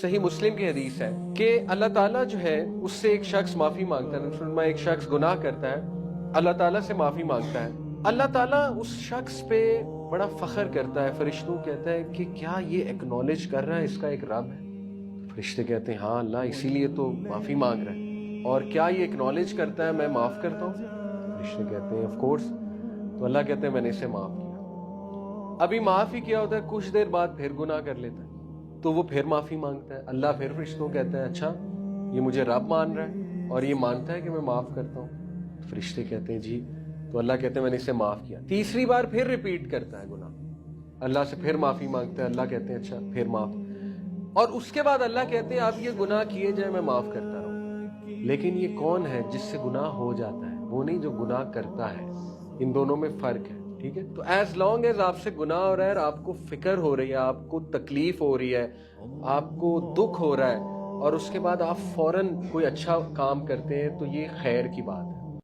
صحیح مسلم کی حدیث ہے کہ اللہ تعالیٰ جو ہے اس سے ایک شخص معافی مانگتا ہے، فرمایا ایک شخص گناہ کرتا ہے، اللہ تعالیٰ سے معافی مانگتا ہے، اللہ تعالیٰ اس شخص پہ بڑا فخر کرتا ہے، فرشتوں کہتا ہے کہ کیا یہ ایکنالج کر رہا ہے اس کا ایک رب ہے؟ فرشتے کہتے ہیں ہاں اللہ، اسی لیے تو معافی مانگ رہا ہے، اور کیا یہ ایکنالج کرتا ہے میں معاف کرتا ہوں؟ فرشتے کہتے ہیں آف کورس۔ تو اللہ کہتے ہیں میں نے اسے معاف کیا۔ ابھی معاف ہی کیا ہوتا ہے، کچھ دیر بعد پھر گناہ کر لیتا ہے، تو وہ پھر معافی مانگتا ہے، اللہ پھر فرشتوں کہتا ہے اچھا یہ مجھے رب مان رہا ہے اور یہ مانتا ہے کہ میں معاف کرتا ہوں؟ فرشتے کہتے ہیں جی۔ تو اللہ کہتے ہیں میں نے اسے معاف کیا۔ تیسری بار پھر ریپیٹ کرتا ہے گناہ، اللہ سے پھر معافی مانگتا ہے، اللہ کہتے ہیں اچھا پھر معاف، اور اس کے بعد اللہ کہتے ہیں اب یہ گناہ کیے جائے میں معاف کرتا رہوں۔ لیکن یہ کون ہے جس سے گناہ ہو جاتا ہے؟ وہ نہیں جو گناہ کرتا ہے، ان دونوں میں فرق ہے، ٹھیک ہے؟ تو ایز لانگ ایز آپ سے گناہ ہو رہا ہے اور آپ کو فکر ہو رہی ہے، آپ کو تکلیف ہو رہی ہے، آپ کو دکھ ہو رہا ہے، اور اس کے بعد آپ فوراً کوئی اچھا کام کرتے ہیں، تو یہ خیر کی بات ہے۔